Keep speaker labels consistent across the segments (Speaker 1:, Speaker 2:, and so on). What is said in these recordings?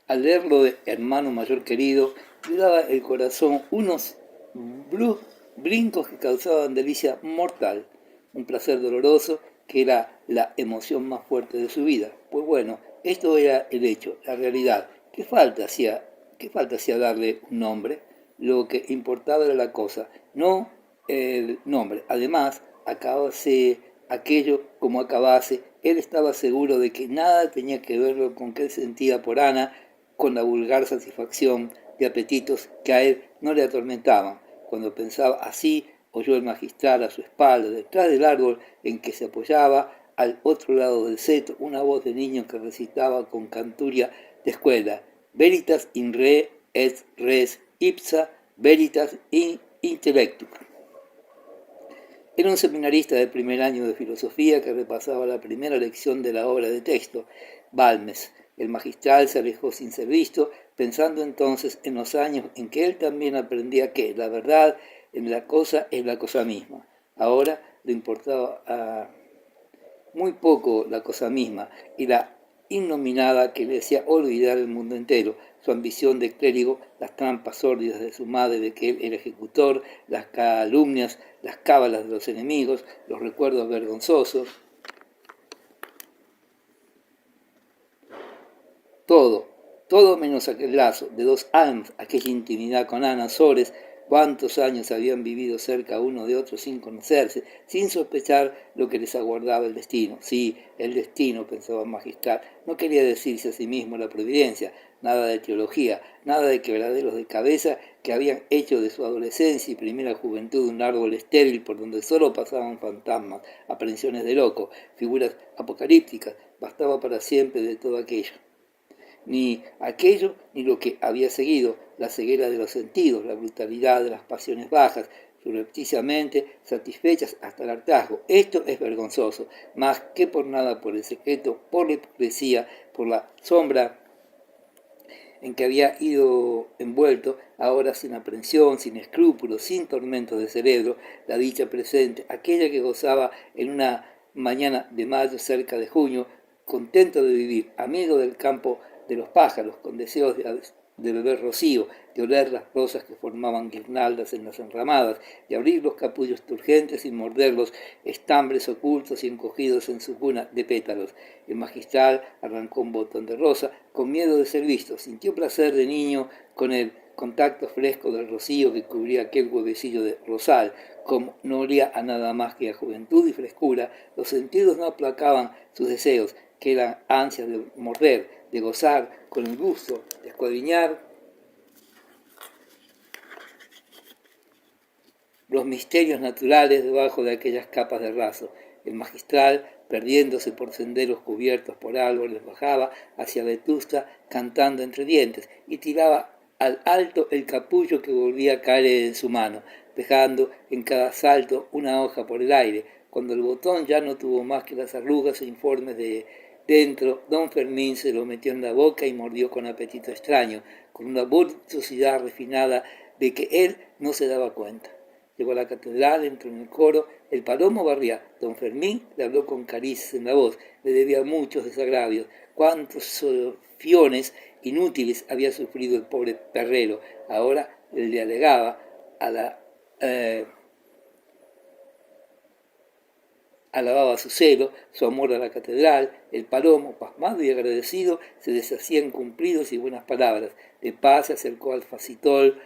Speaker 1: Al leerlo de hermano mayor querido, le daba el corazón unos brincos que causaban delicia mortal, un placer doloroso que era la emoción más fuerte de su vida. Pues bueno, esto era el hecho, la realidad. ¿Qué falta hacía darle un nombre? Lo que importaba era la cosa, no el nombre. Además, acabase aquello como acabase, él estaba seguro de que nada tenía que ver con que él sentía por Ana, con la vulgar satisfacción de apetitos que a él no le atormentaban. Cuando pensaba así, oyó el magistral a su espalda, detrás del árbol en que se apoyaba, al otro lado del seto, una voz de niño que recitaba con canturia de escuela: Veritas in re et res ipsa veritas in intellectum. Era un seminarista de primer año de filosofía que repasaba la primera lección de la obra de texto, Balmes. El magistral se alejó sin ser visto, pensando entonces en los años en que él también aprendía que la verdad en la cosa es la cosa misma. Ahora le importaba muy poco la cosa misma y la innominada que le hacía olvidar el mundo entero, su ambición de clérigo, las trampas sórdidas de su madre de que él era ejecutor, las calumnias, las cábalas de los enemigos, los recuerdos vergonzosos, todo, todo menos aquel lazo de dos almas, aquella intimidad con Ana Sores. Cuántos años habían vivido cerca uno de otro sin conocerse, sin sospechar lo que les aguardaba el destino. Sí, el destino, pensaba el magistral, no quería decirse a sí mismo la providencia, nada de teología, nada de quebraderos de cabeza que habían hecho de su adolescencia y primera juventud un árbol estéril por donde solo pasaban fantasmas, apariciones de loco, figuras apocalípticas. Bastaba para siempre de todo aquello. Ni aquello ni lo que había seguido, la ceguera de los sentidos, la brutalidad de las pasiones bajas, subrepticiamente satisfechas hasta el hartazgo. Esto es vergonzoso, más que por nada por el secreto, por la hipocresía, por la sombra en que había ido envuelto, ahora sin aprensión, sin escrúpulos, sin tormentos de cerebro, la dicha presente, aquella que gozaba en una mañana de mayo cerca de junio, contento de vivir, amigo del campo de los pájaros, con deseos de beber rocío, de oler las rosas que formaban guirnaldas en las enramadas, de abrir los capullos turgentes y morder los estambres ocultos y encogidos en su cuna de pétalos. El magistral arrancó un botón de rosa con miedo de ser visto. Sintió placer de niño con el contacto fresco del rocío que cubría aquel huevecillo de rosal. Como no olía a nada más que a juventud y frescura, los sentidos no aplacaban sus deseos, que eran ansias de morder, de gozar con el gusto, de escuadriñar los misterios naturales debajo de aquellas capas de raso. El magistral, perdiéndose por senderos cubiertos por árboles, bajaba hacia Vetusta cantando entre dientes y tiraba al alto el capullo que volvía a caer en su mano, dejando en cada salto una hoja por el aire. Cuando el botón ya no tuvo más que las arrugas e informes de dentro, don Fermín se lo metió en la boca y mordió con apetito extraño, con una voluptuosidad refinada de que él no se daba cuenta. Llegó a la catedral, entró en el coro, el palomo barría. Don Fermín le habló con caricias en la voz, le debía muchos desagravios. Cuántos sofiones inútiles había sufrido el pobre perrero. Ahora le alegaba a la... alababa su celo, su amor a la catedral. El palomo, pasmado y agradecido, se deshacía en cumplidos y buenas palabras. De paz se acercó al facitol,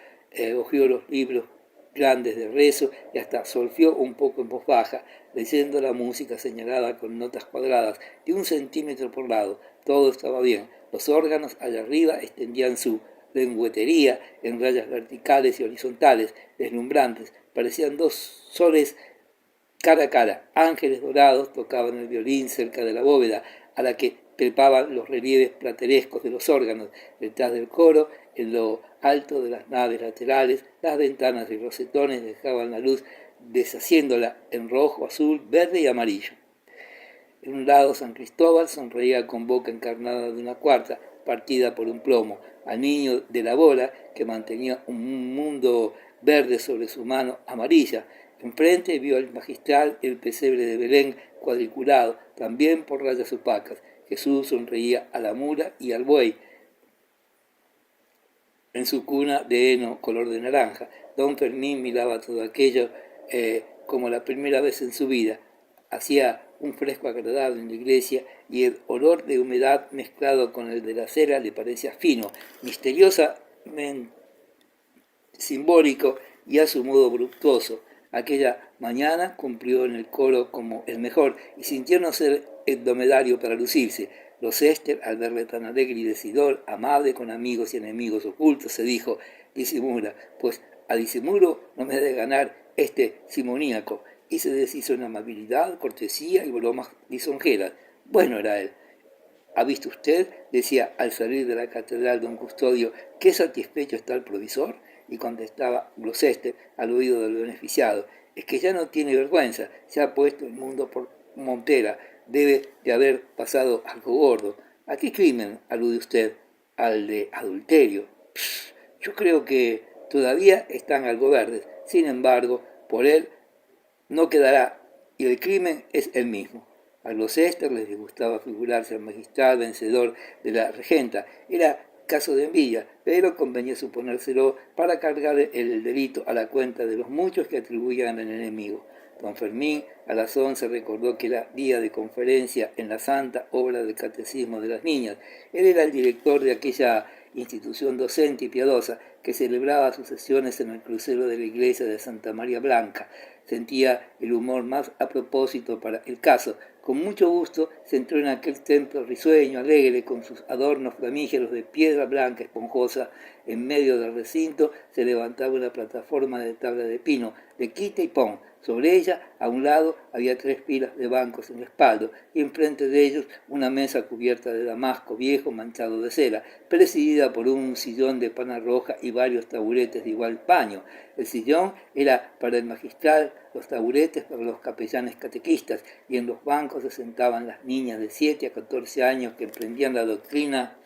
Speaker 1: hojeó los libros grandes de rezo y hasta solfió un poco en voz baja, leyendo la música señalada con notas cuadradas de 1 centímetro por lado. Todo estaba bien. Los órganos allá arriba extendían su lengüetería en rayas verticales y horizontales, deslumbrantes. Parecían dos soles cara a cara. Ángeles dorados tocaban el violín cerca de la bóveda, a la que trepaban los relieves platerescos de los órganos. Detrás del coro, en lo alto de las naves laterales, las ventanas y rosetones dejaban la luz deshaciéndola en rojo, azul, verde y amarillo. En un lado San Cristóbal sonreía con boca encarnada de una cuarta, partida por un plomo, al niño de la bola que mantenía un mundo verde sobre su mano amarilla. Enfrente vio al magistral el pesebre de Belén cuadriculado, también por rayas opacas. Jesús sonreía a la mula y al buey, en su cuna de heno color de naranja. Don Fermín miraba todo aquello como la primera vez en su vida. Hacía un fresco agradable en la iglesia y el olor de humedad mezclado con el de la cera le parecía fino, misteriosamente simbólico y a su modo voluptuoso. Aquella mañana cumplió en el coro como el mejor y sintió no ser el dromedario para lucirse. Gloucester, al verle tan alegre y decidor, amable con amigos y enemigos ocultos, se dijo: disimula, pues a disimulo no me debe ganar este simoníaco. Y se deshizo en amabilidad, cortesía y bromas lisonjeras. Bueno era él. ¿Ha visto usted?, decía al salir de la catedral don Custodio, qué satisfecho está el provisor. Y contestaba Gloucester al oído del beneficiado: es que ya no tiene vergüenza, se ha puesto el mundo por montera, debe de haber pasado algo gordo. ¿A qué crimen alude usted? Al de adulterio. Pff, yo creo que todavía están algo verdes, sin embargo, por él no quedará, y el crimen es el mismo. A los Gloucester les disgustaba figurarse al magistral vencedor de la regenta. Era caso de envidia, pero convenía suponérselo para cargar el delito a la cuenta de los muchos que atribuían al enemigo. Don Fermín a las 11 recordó que era día de conferencia en la santa obra del catecismo de las niñas. Él era el director de aquella institución docente y piadosa que celebraba sus sesiones en el crucero de la iglesia de Santa María Blanca. Sentía el humor más a propósito para el caso. Con mucho gusto se entró en aquel templo risueño, alegre, con sus adornos flamígeros de piedra blanca esponjosa. En medio del recinto se levantaba una plataforma de tabla de pino, de quita y pon. Sobre ella, a un lado, había 3 pilas de bancos en respaldo, y enfrente de ellos una mesa cubierta de damasco viejo manchado de cera, presidida por un sillón de pana roja y varios taburetes de igual paño. El sillón era para el magistral, los taburetes para los capellanes catequistas, y en los bancos se sentaban las niñas de 7 a 14 años que emprendían la doctrina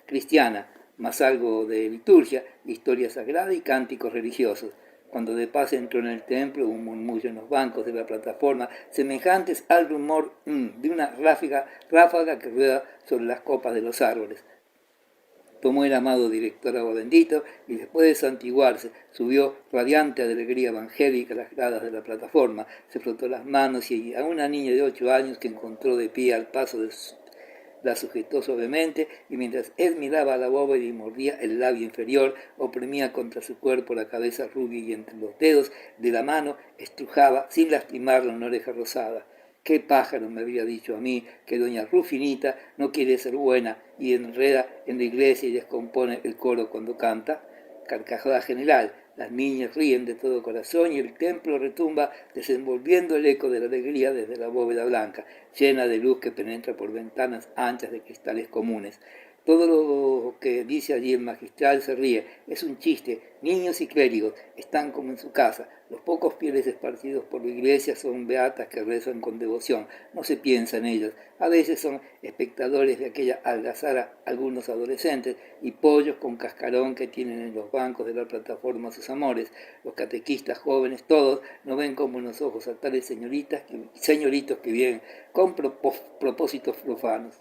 Speaker 1: cristiana, más algo de liturgia, historia sagrada y cánticos religiosos. Cuando de paz entró en el templo, un murmullo en los bancos de la plataforma, semejantes al rumor de una ráfaga que rueda sobre las copas de los árboles. Tomó el amado director agua bendito y después de santiguarse, subió radiante de alegría evangélica las gradas de la plataforma, se frotó las manos y a una niña de 8 años que encontró de pie al paso la sujetó suavemente y mientras él miraba a la bóveda y mordía el labio inferior, oprimía contra su cuerpo la cabeza rubia y entre los dedos de la mano estrujaba sin lastimarla una oreja rosada. Qué pájaro me había dicho a mí que doña Rufinita no quiere ser buena y enreda en la iglesia y descompone el coro cuando canta. Carcajada general. Las niñas ríen de todo corazón y el templo retumba desenvolviendo el eco de la alegría desde la bóveda blanca, llena de luz que penetra por ventanas anchas de cristales comunes. Todo lo que dice allí el magistral se ríe, es un chiste. Niños y clérigos están como en su casa. Los pocos fieles esparcidos por la iglesia son beatas que rezan con devoción. No se piensa en ellas. A veces son espectadores de aquella algazara algunos adolescentes y pollos con cascarón que tienen en los bancos de la plataforma sus amores. Los catequistas jóvenes todos no ven con buenos ojos a tales señoritos que vienen con propósitos profanos.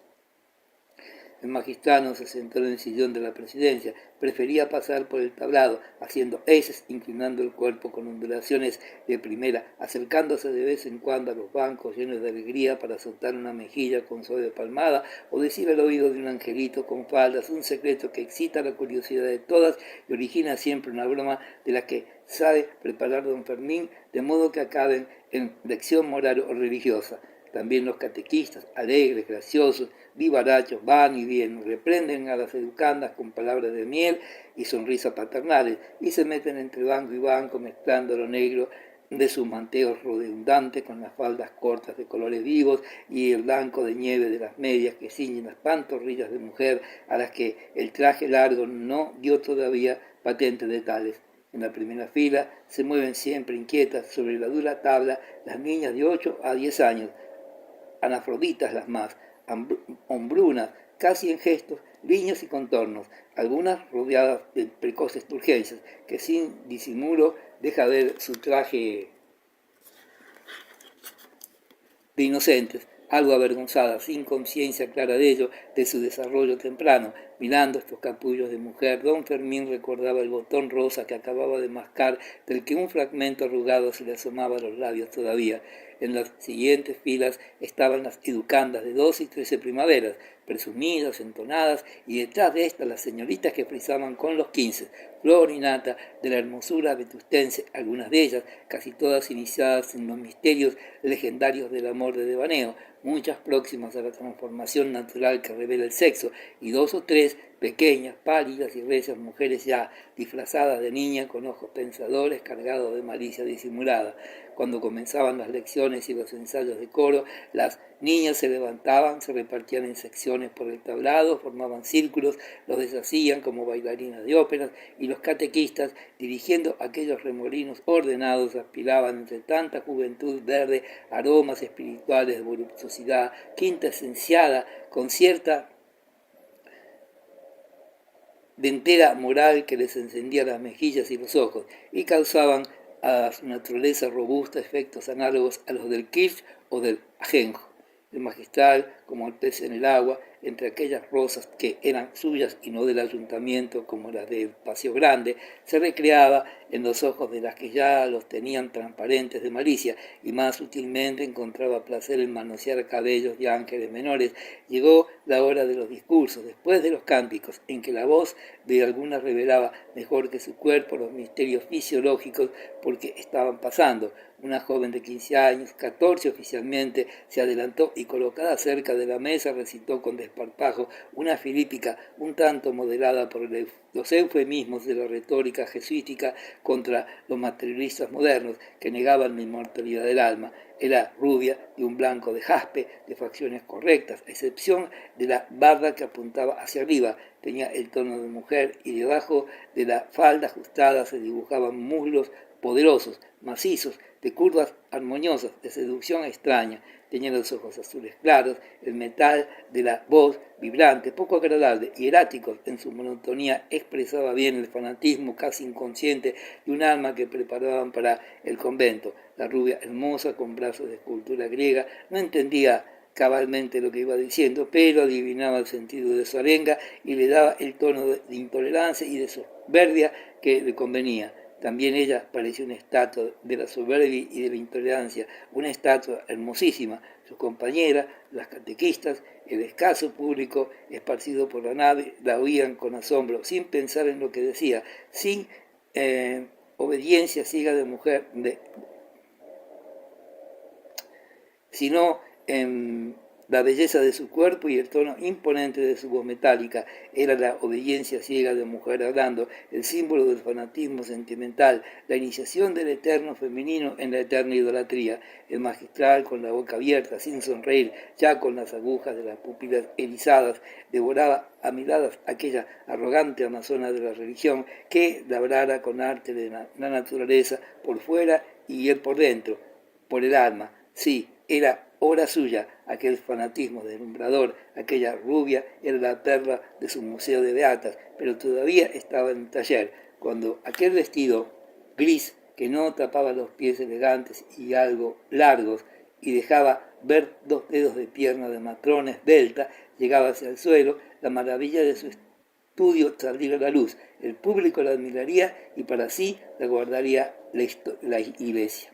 Speaker 1: El magistrado se sentó en el sillón de la presidencia. Prefería pasar por el tablado, haciendo eses, inclinando el cuerpo con ondulaciones de primera, acercándose de vez en cuando a los bancos llenos de alegría para soltar una mejilla con suave palmada o decir al oído de un angelito con faldas un secreto que excita la curiosidad de todas y origina siempre una broma de la que sabe preparar don Fermín, de modo que acaben en lección moral o religiosa. También los catequistas, alegres, graciosos, vivarachos, van y vienen, reprenden a las educandas con palabras de miel y sonrisas paternales, y se meten entre banco y banco mezclando lo negro de sus manteos redundantes con las faldas cortas de colores vivos y el blanco de nieve de las medias que ciñen las pantorrillas de mujer a las que el traje largo no dio todavía patente de tales. En la primera fila se mueven siempre inquietas sobre la dura tabla las niñas de 8 a 10 años, anafroditas las más, hombrunas, casi en gestos, líneas y contornos, algunas rodeadas de precoces turgencias, que sin disimulo deja ver su traje de inocentes. algo avergonzada, sin conciencia clara de ello, de su desarrollo temprano. Mirando estos capullos de mujer, don Fermín recordaba el botón rosa que acababa de mascar, del que un fragmento arrugado se le asomaba a los labios todavía. En las siguientes filas estaban las educandas de 12 y 13 primaveras, presumidas, entonadas, y detrás de estas las señoritas que frisaban con los 15, flor y nata de la hermosura vetustense, algunas de ellas, casi todas iniciadas en los misterios legendarios del amor de devaneo, muchas próximas a la transformación natural que revela el sexo, y 2 o 3 pequeñas, pálidas y recias mujeres ya disfrazadas de niña con ojos pensadores cargados de malicia disimulada. Cuando comenzaban las lecciones y los ensayos de coro, las niñas se levantaban, se repartían en secciones por el tablado, formaban círculos, los deshacían como bailarinas de óperas, y los catequistas, dirigiendo aquellos remolinos ordenados, aspiraban entre tanta juventud verde aromas espirituales de voluptuosidad, quintesenciada con cierta dentera moral que les encendía las mejillas y los ojos, y causaban a su naturaleza robusta efectos análogos a los del kirsch o del ajenjo. El magistral, como el pez en el agua, entre aquellas rosas que eran suyas y no del ayuntamiento, como las del Paseo Grande, se recreaba en los ojos de las que ya los tenían transparentes de malicia, y más sutilmente encontraba placer en manosear cabellos de ángeles menores. Llegó la hora de los discursos, después de los cánticos, en que la voz de algunas revelaba mejor que su cuerpo los misterios fisiológicos porque estaban pasando. Una joven de 15 años, 14 oficialmente, se adelantó y colocada cerca de la mesa recitó con desparpajo una filípica un tanto moderada por los eufemismos de la retórica jesuítica contra los materialistas modernos que negaban la inmortalidad del alma. Era rubia, de un blanco de jaspe, de facciones correctas, a excepción de la barba que apuntaba hacia arriba. Tenía el tono de mujer y debajo de la falda ajustada se dibujaban muslos poderosos, macizos, de curvas armoniosas, de seducción extraña. Tenía los ojos azules claros, el metal de la voz vibrante, poco agradable y erático en su monotonía expresaba bien el fanatismo casi inconsciente de un alma que preparaban para el convento. La rubia hermosa, con brazos de escultura griega, no entendía cabalmente lo que iba diciendo, pero adivinaba el sentido de su arenga y le daba el tono de intolerancia y de soberbia que le convenía. También ella parecía una estatua de la soberbia y de la intolerancia, una estatua hermosísima. Sus compañeras, las catequistas, el escaso público esparcido por la nave, la oían con asombro, sin pensar en lo que decía, sin obediencia ciega de mujer, sino en la belleza de su cuerpo y el tono imponente de su voz metálica. Era la obediencia ciega de mujer hablando, el símbolo del fanatismo sentimental, la iniciación del eterno femenino en la eterna idolatría. El magistral, con la boca abierta, sin sonreír, ya con las agujas de las pupilas erizadas, devoraba a miradas aquella arrogante amazona de la religión que labrara con arte de la naturaleza por fuera y él por dentro, por el alma. Sí, era obra suya, aquel fanatismo deslumbrador, aquella rubia era la perla de su museo de beatas, pero todavía estaba en el taller, cuando aquel vestido gris que no tapaba los pies elegantes y algo largos y dejaba ver 2 dedos de pierna de matrona esbelta, llegaba hacia el suelo, la maravilla de su estudio saldría a la luz, el público la admiraría y para sí la guardaría la iglesia.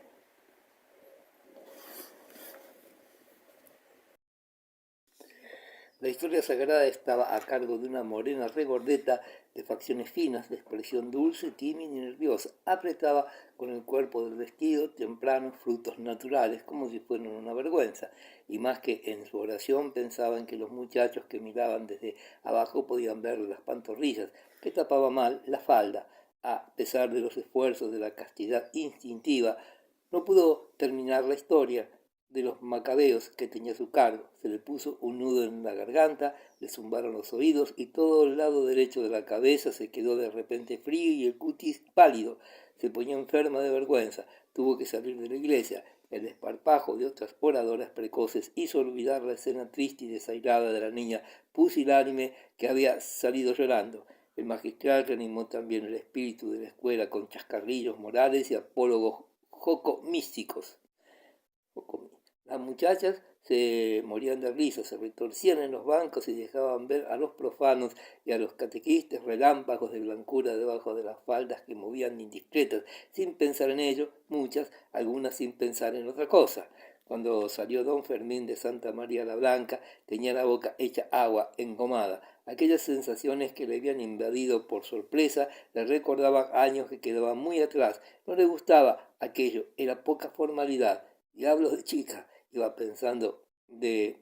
Speaker 1: La historia sagrada estaba a cargo de una morena regordeta de facciones finas, de expresión dulce, tímida y nerviosa. Apretaba con el cuerpo del vestido tempranos frutos naturales, como si fueran una vergüenza. Y más que en su oración pensaban que los muchachos que miraban desde abajo podían ver las pantorrillas, que tapaba mal la falda. A pesar de los esfuerzos de la castidad instintiva, no pudo terminar la historia de los macabeos que tenía a su cargo. Se le puso un nudo en la garganta, le zumbaron los oídos y todo el lado derecho de la cabeza se quedó de repente frío y el cutis pálido. Se ponía enferma de vergüenza. Tuvo que salir de la iglesia. El desparpajo de otras oradoras precoces hizo olvidar la escena triste y desairada de la niña pusilánime que había salido llorando. El magistral reanimó también el espíritu de la escuela con chascarrillos morales y apólogos joco-místicos. Las muchachas se morían de risa, se retorcían en los bancos y dejaban ver a los profanos y a los catequistas relámpagos de blancura debajo de las faldas que movían indiscretas, sin pensar en ello, muchas, algunas sin pensar en otra cosa. Cuando salió don Fermín de Santa María la Blanca, tenía la boca hecha agua, engomada. Aquellas sensaciones que le habían invadido por sorpresa le recordaban años que quedaban muy atrás. No le gustaba aquello, era poca formalidad. Diablos de chica, iba pensando eh,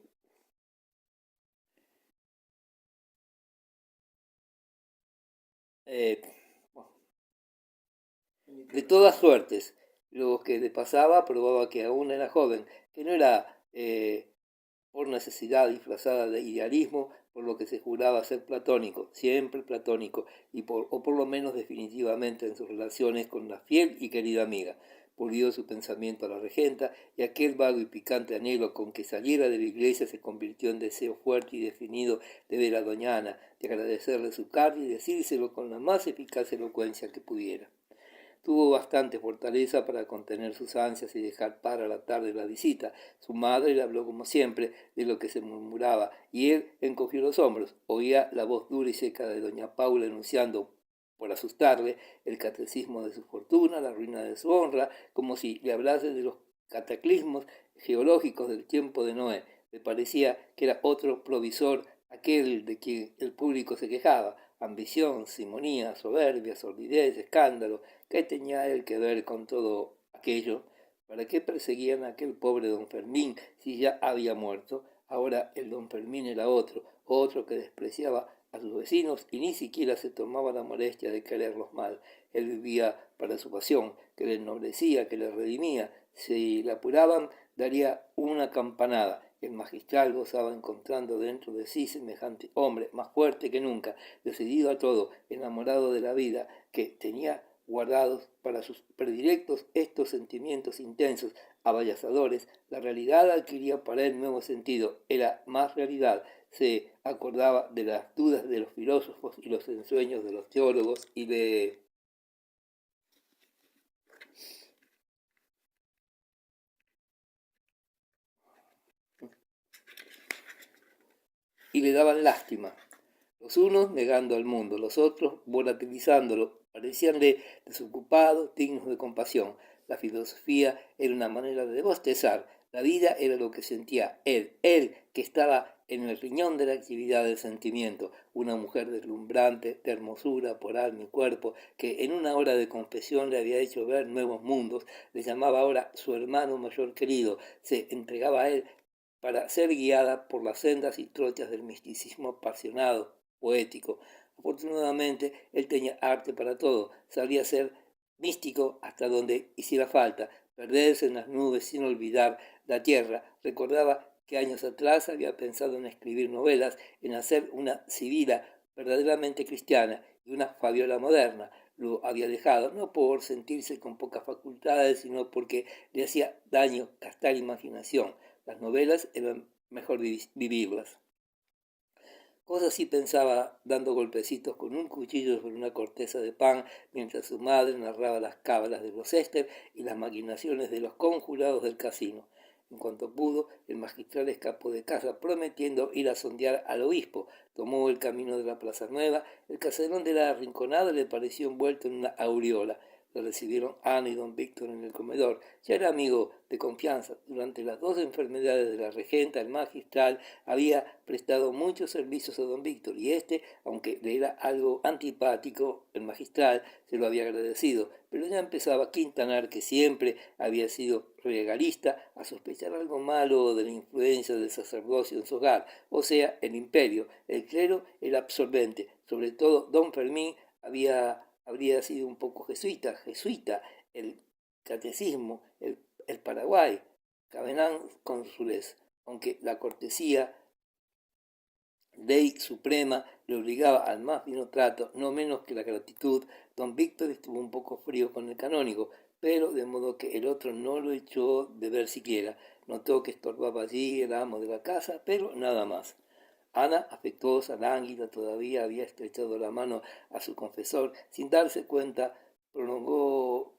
Speaker 1: de todas suertes. Lo que le pasaba probaba que aún era joven, que no era por necesidad disfrazada de idealismo, por lo que se juraba ser platónico, siempre platónico, o por lo menos definitivamente en sus relaciones con la fiel y querida amiga. Volvió su pensamiento a la regenta y aquel vago y picante anhelo con que saliera de la iglesia se convirtió en deseo fuerte y definido de ver a doña Ana, de agradecerle su carne y decírselo con la más eficaz elocuencia que pudiera. Tuvo bastante fortaleza para contener sus ansias y dejar para la tarde la visita. Su madre le habló como siempre de lo que se murmuraba y él encogió los hombros. Oía la voz dura y seca de doña Paula enunciando, por asustarle, el catecismo de su fortuna, la ruina de su honra, como si le hablase de los cataclismos geológicos del tiempo de Noé. Le parecía que era otro provisor, aquel de quien el público se quejaba. Ambición, simonía, soberbia, sordidez, escándalo. ¿Qué tenía él que ver con todo aquello? ¿Para qué perseguían a aquel pobre don Fermín si ya había muerto? Ahora el don Fermín era otro, otro que despreciaba a sus vecinos y ni siquiera se tomaba la molestia de quererlos mal. Él vivía para su pasión, que le ennoblecía, que le redimía. Si le apuraban, daría una campanada. El magistral gozaba encontrando dentro de sí semejante hombre, más fuerte que nunca, decidido a todo, enamorado de la vida, que tenía guardados para sus predilectos estos sentimientos intensos, abayazadores. La realidad adquiría para él nuevo sentido, era más realidad. Se acordaba de las dudas de los filósofos y los ensueños de los teólogos y le daban lástima. Los unos negando al mundo, los otros volatilizándolo, parecíanle desocupados, dignos de compasión. La filosofía era una manera de bostezar, la vida era lo que sentía él que estaba en el riñón de la actividad del sentimiento, una mujer deslumbrante, de hermosura por alma y cuerpo, que en una hora de confesión le había hecho ver nuevos mundos, le llamaba ahora su hermano mayor querido, se entregaba a él para ser guiada por las sendas y trochas del misticismo apasionado, poético. Afortunadamente, él tenía arte para todo, sabía ser místico hasta donde hiciera falta, perderse en las nubes sin olvidar la tierra. Recordaba que años atrás había pensado en escribir novelas, en hacer una Sibila verdaderamente cristiana y una Fabiola moderna. Lo había dejado, no por sentirse con pocas facultades, sino porque le hacía daño gastar imaginación. Las novelas eran mejor vivirlas. Cosas así pensaba dando golpecitos con un cuchillo sobre una corteza de pan mientras su madre narraba las cábalas de Gloucester y las maquinaciones de los conjurados del casino. En cuanto pudo, el magistral escapó de casa prometiendo ir a sondear al obispo. Tomó el camino de la Plaza Nueva. El caserón de la Rinconada le pareció envuelto en una aureola. Lo recibieron Ana y don Víctor en el comedor. Ya era amigo de confianza. Durante las dos enfermedades de la regenta, el magistral había prestado muchos servicios a don Víctor y éste, aunque le era algo antipático, el magistral se lo había agradecido, pero ya empezaba a Quintanar, que siempre había sido regalista, a sospechar algo malo de la influencia del sacerdocio en su hogar, o sea, el imperio. El clero era absorbente, sobre todo don Fermín habría sido un poco jesuita, el catecismo, el Paraguay, Cabenán cónsules, aunque la cortesía, ley suprema, le obligaba al más fino trato, no menos que la gratitud. Don Víctor estuvo un poco frío con el canónigo, pero de modo que el otro no lo echó de ver siquiera. Notó que estorbaba allí el amo de la casa, pero nada más. Ana, afectuosa, lánguida, todavía había estrechado la mano a su confesor. Sin darse cuenta, prolongó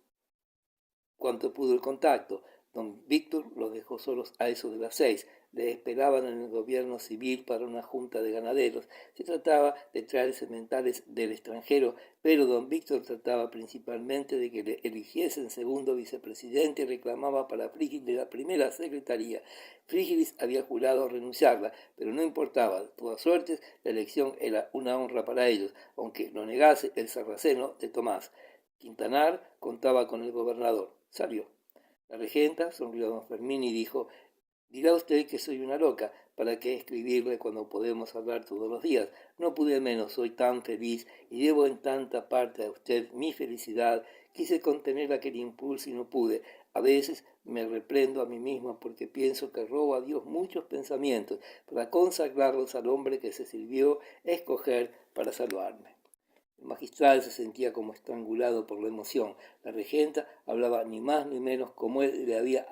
Speaker 1: cuanto pudo el contacto. Don Víctor los dejó solos a eso de las 6. le esperaban en el gobierno civil para una junta de ganaderos. Se trataba de traer sementales del extranjero, pero don Víctor trataba principalmente de que le eligiesen segundo vicepresidente y reclamaba para Frígilis la primera secretaría. Frígilis había jurado renunciarla, pero no importaba. De todas suertes, la elección era una honra para ellos, aunque lo negase el sarraceno de Tomás. Quintanar contaba con el gobernador. Salió. La regenta sonrió a don Fermín y dijo: dirá usted que soy una loca, ¿para qué escribirle cuando podemos hablar todos los días? No pude menos, soy tan feliz y debo en tanta parte a usted mi felicidad. Quise contener aquel impulso y no pude. A veces me reprendo a mí misma porque pienso que robo a Dios muchos pensamientos para consagrarlos al hombre que se sirvió escoger para salvarme. El magistral se sentía como estrangulado por la emoción. La regenta hablaba ni más ni menos como él le había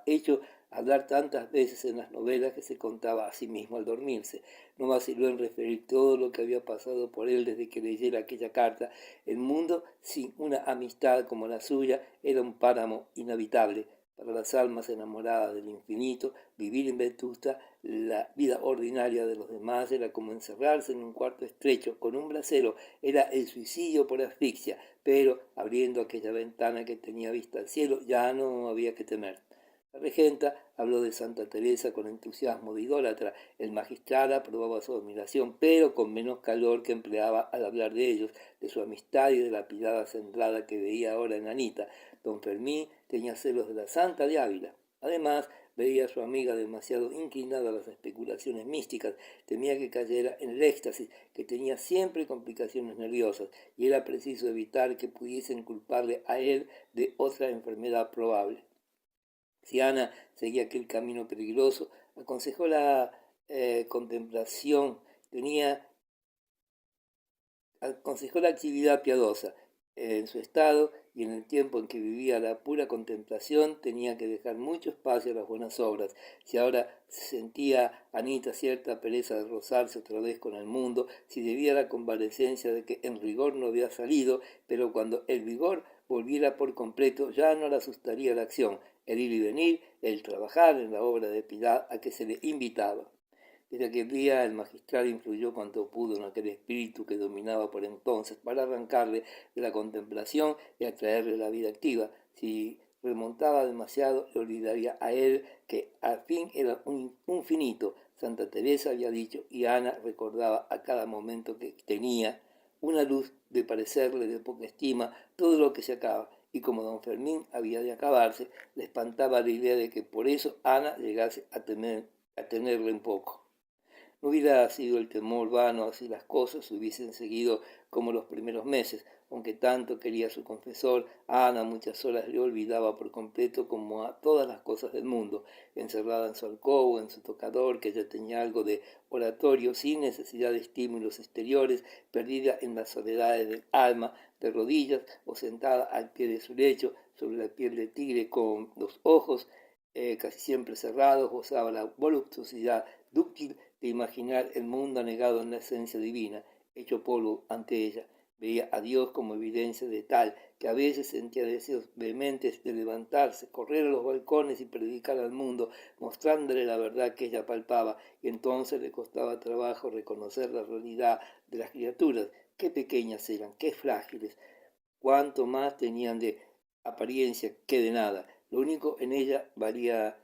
Speaker 1: hecho hablar tantas veces en las novelas que se contaba a sí mismo al dormirse. No vaciló en referir todo lo que había pasado por él desde que leyera aquella carta. El mundo, sin una amistad como la suya, era un páramo inhabitable. Para las almas enamoradas del infinito, vivir en Vetusta, la vida ordinaria de los demás, era como encerrarse en un cuarto estrecho con un brasero. Era el suicidio por asfixia, pero abriendo aquella ventana que tenía vista al cielo, ya no había que temer. La regenta habló de Santa Teresa con entusiasmo de idólatra. El magistral aprobaba su admiración, pero con menos calor que empleaba al hablar de ellos, de su amistad y de la piedad centrada que veía ahora en Anita. Don Fermín tenía celos de la Santa de Ávila. Además, veía a su amiga demasiado inclinada a las especulaciones místicas, temía que cayera en el éxtasis, que tenía siempre complicaciones nerviosas, y era preciso evitar que pudiesen culparle a él de otra enfermedad probable. Si Ana seguía aquel camino peligroso, aconsejó la contemplación, aconsejó la actividad piadosa. En su estado y en el tiempo en que vivía la pura contemplación, tenía que dejar mucho espacio a las buenas obras. Si ahora sentía Anita cierta pereza de rozarse otra vez con el mundo, si debía la convalecencia de que en rigor no había salido, pero cuando el vigor volviera por completo, ya no la asustaría la acción, el ir y venir, el trabajar en la obra de piedad a que se le invitaba. Desde aquel día el magistral influyó cuanto pudo en aquel espíritu que dominaba por entonces para arrancarle de la contemplación y atraerle a la vida activa. Si remontaba demasiado, le olvidaría a él que al fin era un finito. Santa Teresa había dicho, y Ana recordaba a cada momento que tenía una luz de parecerle de poca estima todo lo que se acaba. Y como don Fermín había de acabarse, le espantaba la idea de que por eso Ana llegase a tenerle un poco. No hubiera sido el temor vano si las cosas hubiesen seguido como los primeros meses, aunque tanto quería a su confesor. A Ana muchas horas le olvidaba por completo, como a todas las cosas del mundo, encerrada en su alcoba, en su tocador, que ya tenía algo de oratorio, sin necesidad de estímulos exteriores, perdida en las soledades del alma, de rodillas o sentada al pie de su lecho, sobre la piel de tigre, con los ojos casi siempre cerrados, gozaba la voluptuosidad dúctil de imaginar el mundo anegado en la esencia divina, hecho polvo ante ella. Veía a Dios como evidencia de tal, que a veces sentía deseos vehementes de levantarse, correr a los balcones y predicar al mundo, mostrándole la verdad que ella palpaba, y entonces le costaba trabajo reconocer la realidad de las criaturas. Qué pequeñas eran, qué frágiles, cuánto más tenían de apariencia que de nada. Lo único en ella valía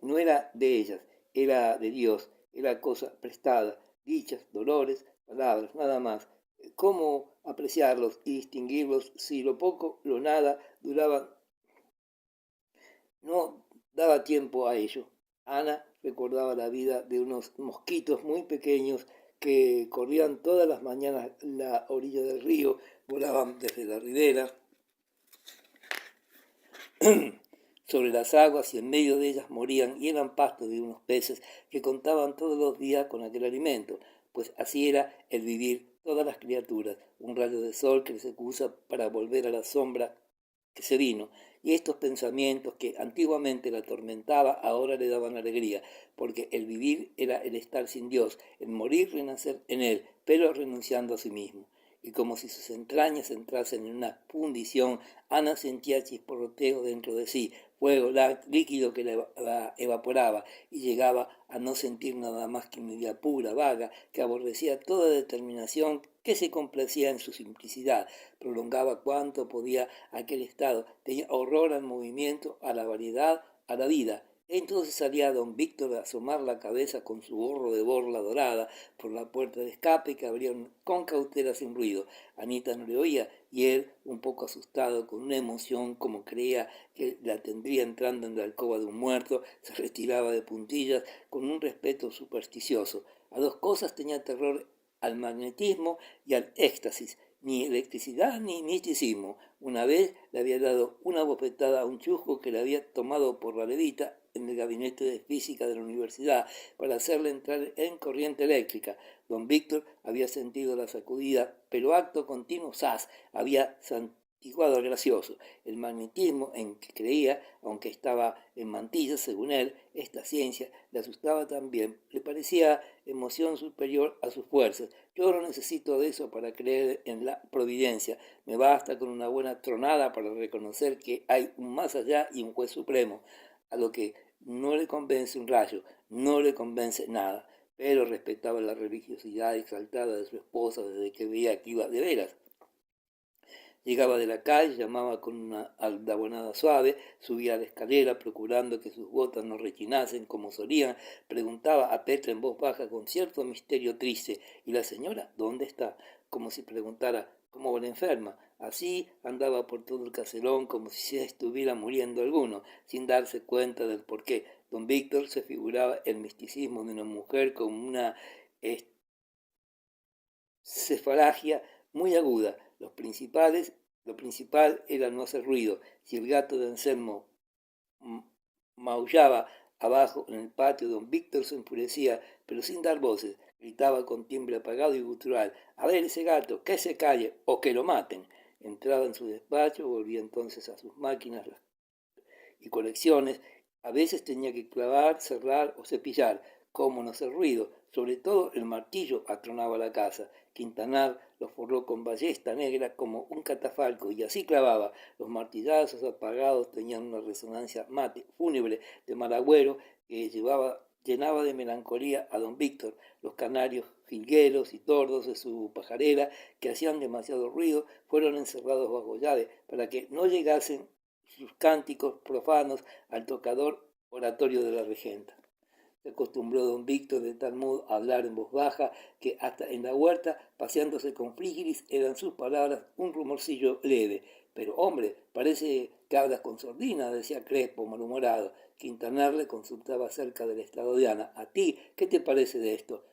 Speaker 1: no era de ellas, era de Dios, era cosa prestada, dichas, dolores, palabras, nada más. ¿Cómo apreciarlos y distinguirlos si lo poco, lo nada, duraban? No daba tiempo a ello. Ana recordaba la vida de unos mosquitos muy pequeños que corrían todas las mañanas la orilla del río, volaban desde la ribera sobre las aguas y en medio de ellas morían y eran pasto de unos peces que contaban todos los días con aquel alimento, pues así era el vivir todas las criaturas, un rayo de sol que se usa para volver a la sombra que se vino, y estos pensamientos que antiguamente la atormentaba ahora le daban alegría, porque el vivir era el estar sin Dios, el morir renacer en él, pero renunciando a sí mismo. y como si sus entrañas entrasen en una fundición, Ana sentía chisporroteo dentro de sí, fuego líquido que la evaporaba, y llegaba a no sentir nada más que una idea pura, vaga, que aborrecía toda determinación, que se complacía en su simplicidad, prolongaba cuanto podía aquel estado, tenía horror al movimiento, a la variedad, a la vida. Entonces salía don Víctor a asomar la cabeza con su gorro de borla dorada por la puerta de escape que abrieron con cautela sin ruido. Anita no le oía y él, un poco asustado, con una emoción como creía que la tendría entrando en la alcoba de un muerto, se retiraba de puntillas con un respeto supersticioso. A dos cosas tenía terror: al magnetismo y al éxtasis. Ni electricidad ni misticismo. Una vez le había dado una bofetada a un chusco que le había tomado por la levita en el gabinete de física de la universidad para hacerle entrar en corriente eléctrica. Don Víctor había sentido la sacudida, pero acto continuo, ¡zas!, había santiguado al gracioso. El magnetismo en que creía, aunque estaba en mantillas, según él, esta ciencia le asustaba también. Le parecía emoción superior a sus fuerzas. Yo no necesito de eso para creer en la providencia. Me basta con una buena tronada para reconocer que hay un más allá y un juez supremo. A lo que no le convence un rayo, no le convence nada, pero respetaba la religiosidad exaltada de su esposa desde que veía que iba de veras. Llegaba de la calle, llamaba con una aldabonada suave, subía a la escalera procurando que sus botas no rechinasen como solían, preguntaba a Petra en voz baja con cierto misterio triste: ¿y la señora dónde está? Como si preguntara: ¿cómo va la enferma? Así andaba por todo el caserón como si se estuviera muriendo alguno, sin darse cuenta del porqué. Don Víctor se figuraba el misticismo de una mujer con una cefalgia muy aguda. Lo principal era no hacer ruido. Si el gato de Anselmo maullaba abajo en el patio, don Víctor se enfurecía, pero sin dar voces. Gritaba con timbre apagado y gutural: a ver ese gato, que se calle o que lo maten. Entraba en su despacho, volvía entonces a sus máquinas y colecciones. A veces tenía que clavar, cerrar o cepillar. Cómo no hacer ruido. Sobre todo el martillo atronaba la casa. Quintanar lo forró con ballesta negra como un catafalco y así clavaba. Los martillazos apagados tenían una resonancia mate, fúnebre, de mal agüero, que llenaba de melancolía a don Víctor. Los canarios jilgueros y tordos de su pajarera, que hacían demasiado ruido, fueron encerrados bajo llave para que no llegasen sus cánticos profanos al tocador oratorio de la regenta. Se acostumbró don Víctor de tal modo a hablar en voz baja que hasta en la huerta, paseándose con Frígilis, eran sus palabras un rumorcillo leve. Pero hombre, parece que hablas con sordina, decía Crespo, malhumorado. Quintanar le consultaba acerca del estado de Ana. ¿A ti qué te parece de esto?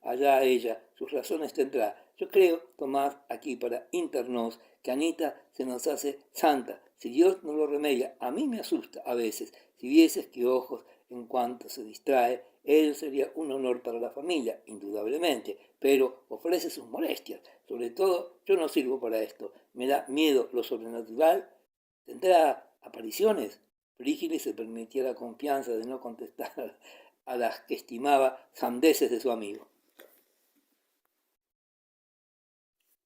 Speaker 1: Allá ella, sus razones tendrá. Yo creo, Tomás, aquí para internos, que Anita se nos hace santa. Si Dios no lo remedia, a mí me asusta a veces. Si vieses qué ojos en cuanto se distrae, ello sería un honor para la familia, indudablemente, pero ofrece sus molestias. Sobre todo, yo no sirvo para esto. Me da miedo lo sobrenatural. ¿Tendrá apariciones? Frígilis se permitía la confianza de no contestar a las que estimaba sandeces de su amigo.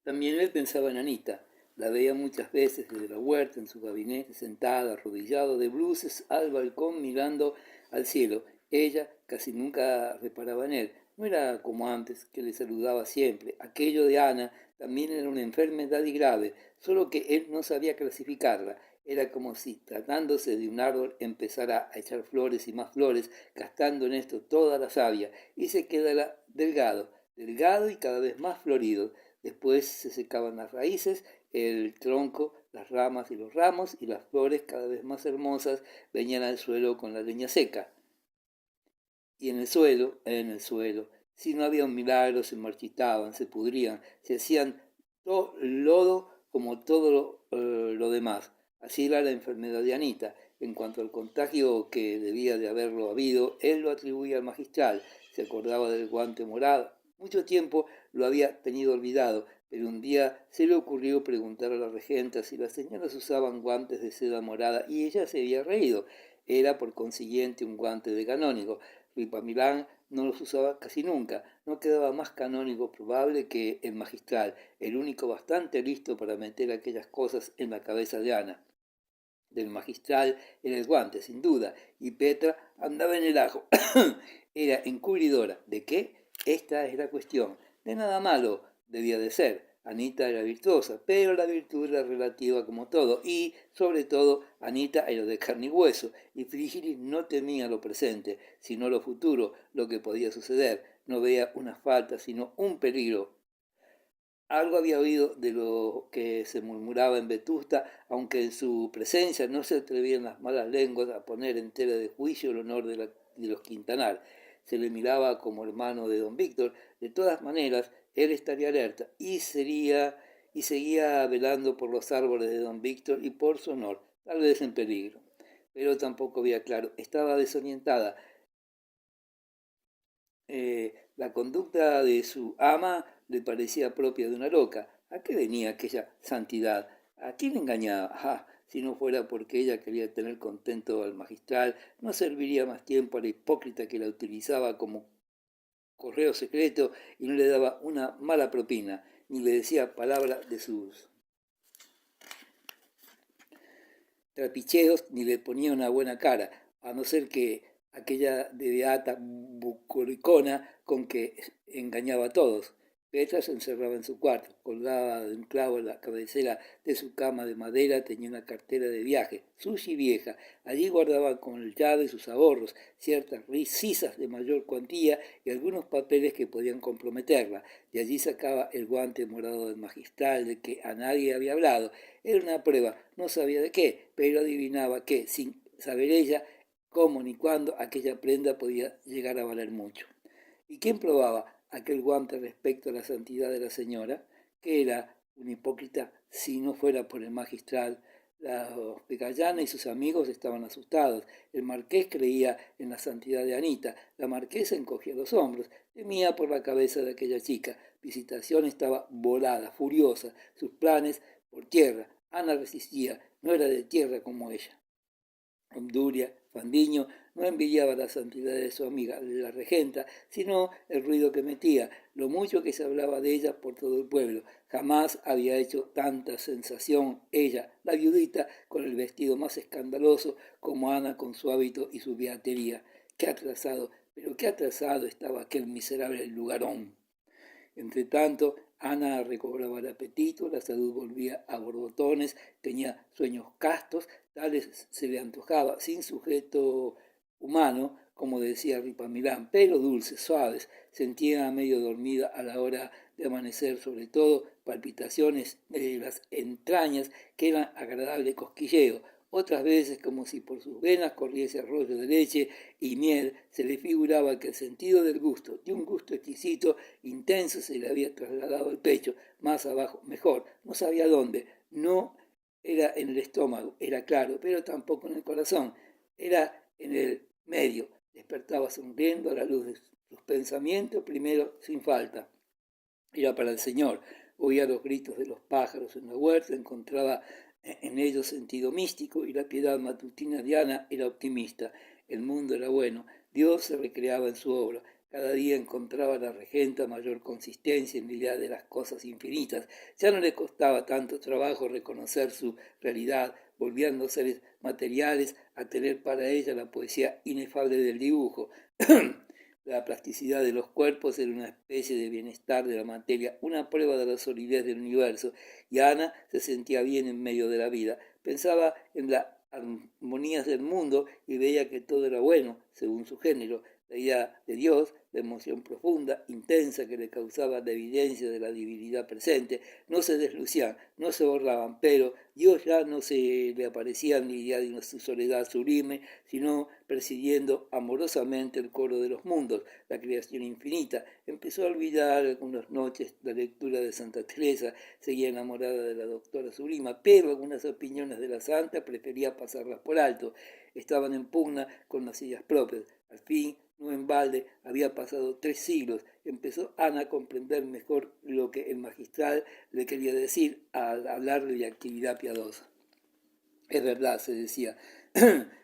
Speaker 1: También él pensaba en Anita. La veía muchas veces desde la huerta, en su gabinete, sentada, arrodillado de bruces al balcón mirando al cielo. Ella casi nunca reparaba en él. No era como antes, que le saludaba siempre. Aquello de Ana también era una enfermedad y grave, solo que él no sabía clasificarla. Era como si, tratándose de un árbol, empezara a echar flores y más flores, gastando en esto toda la savia, y se quedara delgado, delgado y cada vez más florido. Después se secaban las raíces, el tronco, las ramas y los ramos, y las flores, cada vez más hermosas, venían al suelo con la leña seca. Y en el suelo, si no había un milagro, se marchitaban, se pudrían, se hacían todo lodo como todo lo demás. Así era la enfermedad de Anita. En cuanto al contagio que debía de haberlo habido, él lo atribuía al magistral. Se acordaba del guante morado. Mucho tiempo lo había tenido olvidado, pero un día se le ocurrió preguntar a la regenta si las señoras usaban guantes de seda morada y ella se había reído. Era por consiguiente un guante de canónigo. Ripamilán no los usaba casi nunca. No quedaba más canónigo probable que el magistral, el único bastante listo para meter aquellas cosas en la cabeza de Ana. Del magistral era el guante, sin duda, y Petra andaba en el ajo. Era encubridora. ¿De qué? Esta es la cuestión. De nada malo debía de ser. Anita era virtuosa, pero la virtud era relativa como todo, y, sobre todo, Anita era de carne y hueso, y Frigilis no temía lo presente, sino lo futuro, lo que podía suceder. No veía una falta, sino un peligro. Algo había oído de lo que se murmuraba en Vetusta, aunque en su presencia no se atrevían las malas lenguas a poner en tela de juicio el honor de los Quintanar. Se le miraba como hermano de don Víctor. De todas maneras, él estaría alerta y seguía velando por los árboles de don Víctor y por su honor, tal vez en peligro. Pero tampoco había claro, estaba desorientada. La conducta de su ama le parecía propia de una loca. ¿A qué venía aquella santidad? ¿A quién engañaba? Ah, si no fuera porque ella quería tener contento al magistral, no serviría más tiempo a la hipócrita que la utilizaba como correo secreto y no le daba una mala propina, ni le decía palabra de sus trapicheos, ni le ponía una buena cara, a no ser que aquella de beata bucoricona con que engañaba a todos. Petra se encerraba en su cuarto, colgaba de un clavo en la cabecera de su cama de madera, tenía una cartera de viaje, sucia y vieja. Allí guardaba con llave sus ahorros, ciertas risas de mayor cuantía y algunos papeles que podían comprometerla. De allí sacaba el guante morado del magistral de que a nadie había hablado. Era una prueba, no sabía de qué, pero adivinaba que, sin saber ella cómo ni cuándo, aquella prenda podía llegar a valer mucho. ¿Y quién probaba aquel guante respecto a la santidad de la señora? Que era un hipócrita si no fuera por el magistral. Los Pegallana y sus amigos estaban asustados. El marqués creía en la santidad de Anita. La marquesa encogía los hombros. Temía por la cabeza de aquella chica. Visitación estaba volada, furiosa. Sus planes por tierra. Ana resistía. No era de tierra como ella. Obdulia, Fandiño, no envidiaba la santidad de su amiga, la regenta, sino el ruido que metía, lo mucho que se hablaba de ella por todo el pueblo. Jamás había hecho tanta sensación ella, la viudita, con el vestido más escandaloso, como Ana con su hábito y su beatería. Qué atrasado, pero qué atrasado estaba aquel miserable lugarón. Entre tanto, Ana recobraba el apetito, la salud volvía a borbotones, tenía sueños castos, tales se le antojaba, sin sujeto humano, como decía Ripamilán, pero dulces, suaves, sentía medio dormida a la hora de amanecer, sobre todo palpitaciones de las entrañas que eran agradable cosquilleo. Otras veces, como si por sus venas corriese arroyo de leche y miel, se le figuraba que el sentido del gusto, de un gusto exquisito, intenso, se le había trasladado al pecho, más abajo, mejor, no sabía dónde, no era en el estómago, era claro, pero tampoco en el corazón, era en el medio. Despertaba sonriendo a la luz de sus pensamientos, primero sin falta. Era para el Señor. Oía los gritos de los pájaros en la huerta, encontraba en ellos sentido místico y la piedad matutina de Ana era optimista. El mundo era bueno, Dios se recreaba en su obra. Cada día encontraba a la regenta mayor consistencia en la idea de las cosas infinitas. Ya no le costaba tanto trabajo reconocer su realidad, volvían los seres materiales a tener para ella la poesía inefable del dibujo. La plasticidad de los cuerpos era una especie de bienestar de la materia, una prueba de la solidez del universo, y Ana se sentía bien en medio de la vida. Pensaba en las armonías del mundo y veía que todo era bueno, según su género. La idea de Dios, la emoción profunda, intensa que le causaba la evidencia de la divinidad presente, no se deslucían, no se borraban, pero Dios ya no se le aparecía ni idea de una soledad sublime, sino presidiendo amorosamente el coro de los mundos, la creación infinita. Empezó a olvidar algunas noches la lectura de Santa Teresa, seguía enamorada de la doctora Surima, pero algunas opiniones de la santa prefería pasarlas por alto. Estaban en pugna con las sillas propias. Al fin, no en balde, había pasado 3 siglos. Empezó Ana a comprender mejor lo que el magistral le quería decir al hablarle de actividad piadosa. Es verdad, se decía,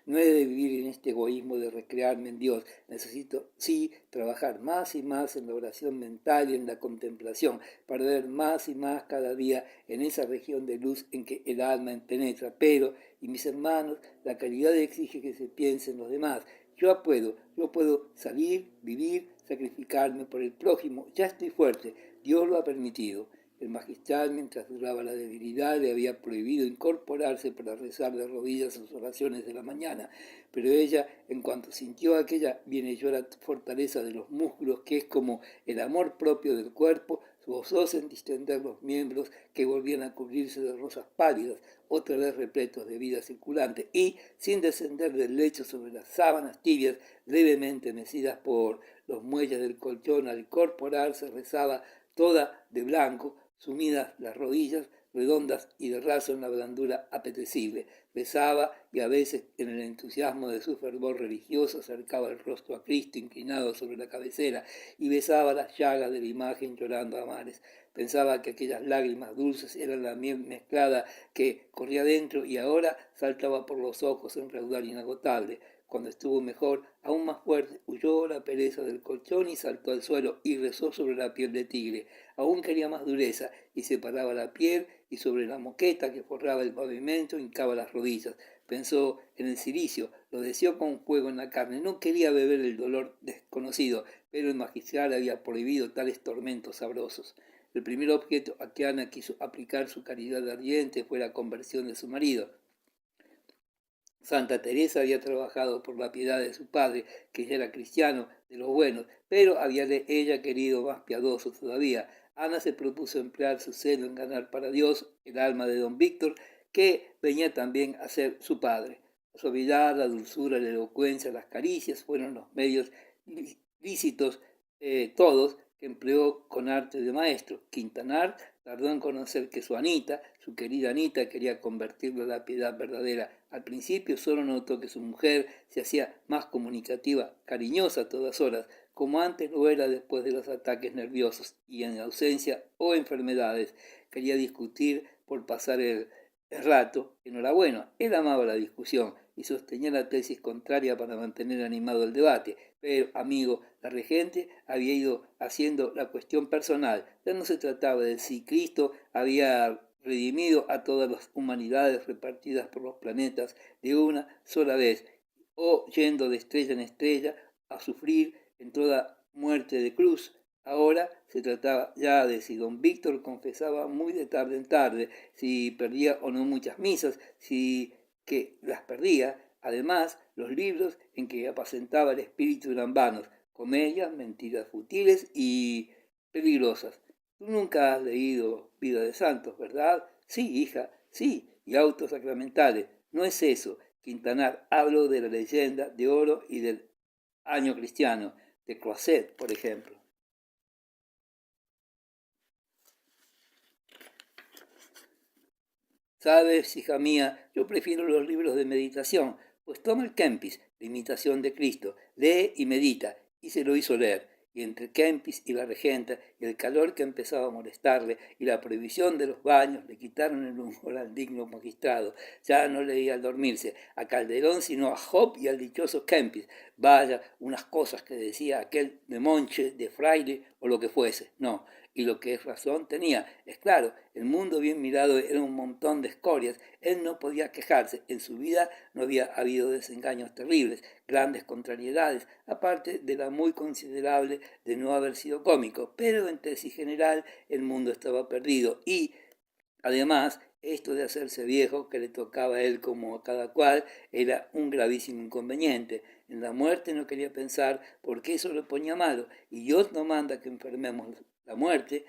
Speaker 1: No he de vivir en este egoísmo de recrearme en Dios. Necesito, sí, trabajar más y más en la oración mental y en la contemplación, para ver más y más cada día en esa región de luz en que el alma penetra. Pero, y mis hermanos, la caridad exige que se piense en los demás. Yo puedo salir, vivir, sacrificarme por el prójimo. Ya estoy fuerte. Dios lo ha permitido. El magistral, mientras duraba la debilidad, le había prohibido incorporarse para rezar de rodillas sus oraciones de la mañana, pero ella, en cuanto sintió aquella bienhechora fortaleza de los músculos, que es como el amor propio del cuerpo, gozóse en distender los miembros que volvían a cubrirse de rosas pálidas, otra vez repletos de vida circulante, y, sin descender del lecho sobre las sábanas tibias, levemente mecidas por los muelles del colchón, al incorporarse rezaba toda de blanco, sumidas las rodillas, redondas y de raso en la blandura apetecible. Besaba y a veces, en el entusiasmo de su fervor religioso, acercaba el rostro a Cristo inclinado sobre la cabecera y besaba las llagas de la imagen llorando a mares. Pensaba que aquellas lágrimas dulces eran la miel mezclada que corría dentro y ahora saltaba por los ojos en raudal inagotable. Cuando estuvo mejor, aún más fuerte, huyó la pereza del colchón y saltó al suelo y rezó sobre la piel de tigre. Aún quería más dureza y separaba la piel y sobre la moqueta que forraba el pavimento hincaba las rodillas. Pensó en el cilicio, lo deseó con fuego en la carne. No quería beber el dolor desconocido, pero el magistral había prohibido tales tormentos sabrosos. El primer objeto a que Ana quiso aplicar su caridad ardiente fue la conversión de su marido. Santa Teresa había trabajado por la piedad de su padre, que ya era cristiano, de los buenos, pero había ella querido más piadoso todavía. Ana se propuso emplear su celo en ganar para Dios el alma de don Víctor, que venía también a ser su padre. La suavidad, la dulzura, la elocuencia, las caricias fueron los medios lícitos todos que empleó con arte de maestro. Quintanar tardó en conocer que su Anita, su querida Anita, quería convertirlo a la piedad verdadera. Al principio solo notó que su mujer se hacía más comunicativa, cariñosa a todas horas, como antes lo era después de los ataques nerviosos y en ausencia o enfermedades. Quería discutir por pasar el rato. Enhorabuena, él amaba la discusión y sostenía la tesis contraria para mantener animado el debate. Pero, amigo, la regente había ido haciendo la cuestión personal. Ya no se trataba de si Cristo había redimido a todas las humanidades repartidas por los planetas de una sola vez, o yendo de estrella en estrella a sufrir en toda muerte de cruz. Ahora se trataba ya de si don Víctor confesaba muy de tarde en tarde, si perdía o no muchas misas, si que las perdía. Además, los libros en que apacentaba el espíritu eran vanos, comedias, mentiras futiles y peligrosas. Tú nunca has leído Vida de Santos, ¿verdad? Sí, hija, sí, y autos sacramentales. No es eso. Quintanar habló de la leyenda de oro y del año cristiano, de Croisset, por ejemplo. Sabes, hija mía, yo prefiero los libros de meditación, pues toma el Kempis, la imitación de Cristo, lee y medita, y se lo hizo leer. Y entre Kempis y la regenta, y el calor que empezaba a molestarle, y la prohibición de los baños, le quitaron el humor al digno magistrado. Ya no leía al dormirse a Calderón, sino a Job y al dichoso Kempis. Vaya, unas cosas que decía aquel de monche, de fraile, o lo que fuese. No, y lo que es razón tenía. Es claro, el mundo bien mirado era un montón de escorias. Él no podía quejarse. En su vida no había habido desengaños terribles, grandes contrariedades, aparte de la muy considerable de no haber sido cómico. Pero en tesis general el mundo estaba perdido y, además, esto de hacerse viejo, que le tocaba a él como a cada cual, era un gravísimo inconveniente. En la muerte no quería pensar porque eso lo ponía malo, y Dios no manda que enfermemos. La muerte,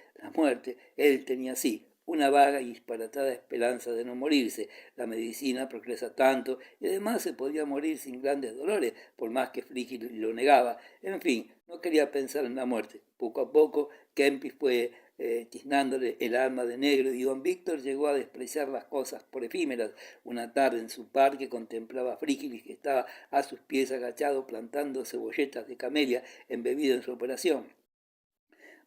Speaker 1: él tenía así, una vaga y disparatada esperanza de no morirse. La medicina progresa tanto y además se podía morir sin grandes dolores, por más que Frigil lo negaba. En fin, no quería pensar en la muerte. Poco a poco, Kempis fue tiznándole el alma de negro y don Víctor llegó a despreciar las cosas por efímeras. Una tarde en su parque contemplaba a Frígilis, que estaba a sus pies agachado plantando cebolletas de camelia embebido en su operación.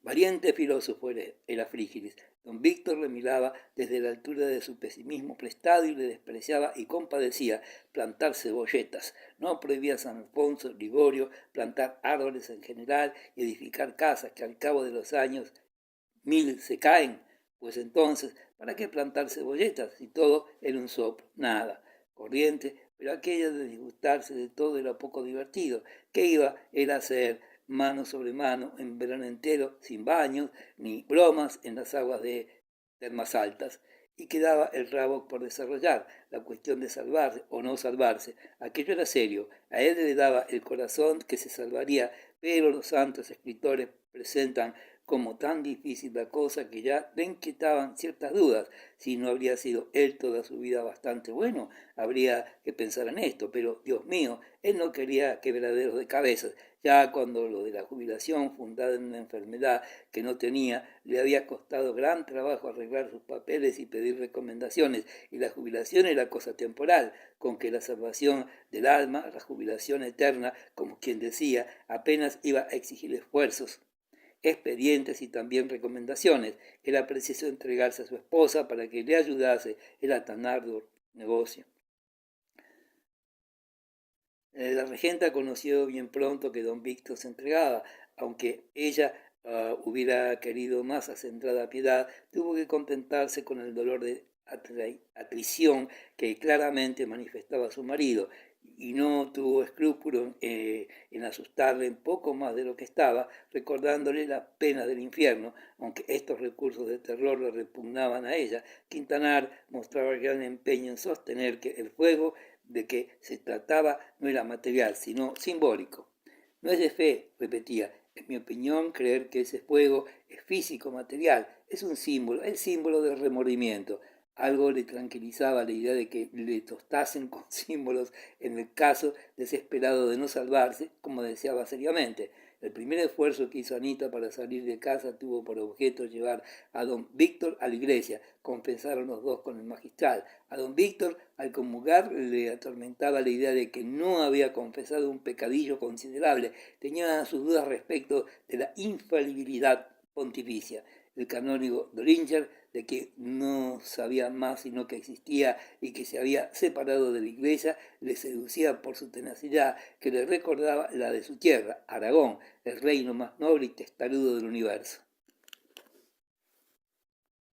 Speaker 1: Valiente filósofo era Frígilis. Don Víctor le miraba desde la altura de su pesimismo prestado y le despreciaba y compadecía plantar cebolletas. No prohibía a San Alfonso, Ligorio, plantar árboles en general y edificar casas que al cabo de los años 1000 se caen. Pues entonces, ¿para qué plantar cebolletas si todo era un soplo? Nada. Corriente, pero aquello de disgustarse de todo era poco divertido. ¿Qué iba era hacer mano sobre mano en verano entero, sin baños, ni bromas en las aguas de termas altas? Y quedaba el rabo por desarrollar, la cuestión de salvarse o no salvarse. Aquello era serio, a él le daba el corazón que se salvaría, pero los santos escritores presentan como tan difícil la cosa que ya le inquietaban ciertas dudas. Si no habría sido él toda su vida bastante bueno, habría que pensar en esto, pero Dios mío, él no quería quebraderos de cabezas. Ya cuando lo de la jubilación, fundada en una enfermedad que no tenía, le había costado gran trabajo arreglar sus papeles y pedir recomendaciones, y la jubilación era cosa temporal, con que la salvación del alma, la jubilación eterna, como quien decía, apenas iba a exigir esfuerzos, expedientes y también recomendaciones. Era preciso entregarse a su esposa para que le ayudase. Era tan arduo negocio. La regenta conoció bien pronto que don Víctor se entregaba, aunque ella hubiera querido más acendrada piedad, tuvo que contentarse con el dolor de atrición que claramente manifestaba su marido, y no tuvo escrúpulo en asustarle un poco más de lo que estaba, recordándole la pena del infierno, aunque estos recursos de terror le repugnaban a ella. Quintanar mostraba gran empeño en sostener que el fuego de que se trataba no era material, sino simbólico. No es de fe, repetía, en mi opinión, creer que ese fuego es físico, material, es un símbolo, el símbolo del remordimiento. Algo le tranquilizaba la idea de que le tostasen con símbolos en el caso desesperado de no salvarse, como deseaba seriamente. El primer esfuerzo que hizo Anita para salir de casa tuvo por objeto llevar a don Víctor a la iglesia. Confesaron los dos con el magistral. A don Víctor, al comulgar, le atormentaba la idea de que no había confesado un pecadillo considerable. Tenía sus dudas respecto de la infalibilidad pontificia. El canónigo Doringer, de que no sabía más sino que existía y que se había separado de la iglesia, le seducía por su tenacidad, que le recordaba la de su tierra, Aragón, el reino más noble y testarudo del universo.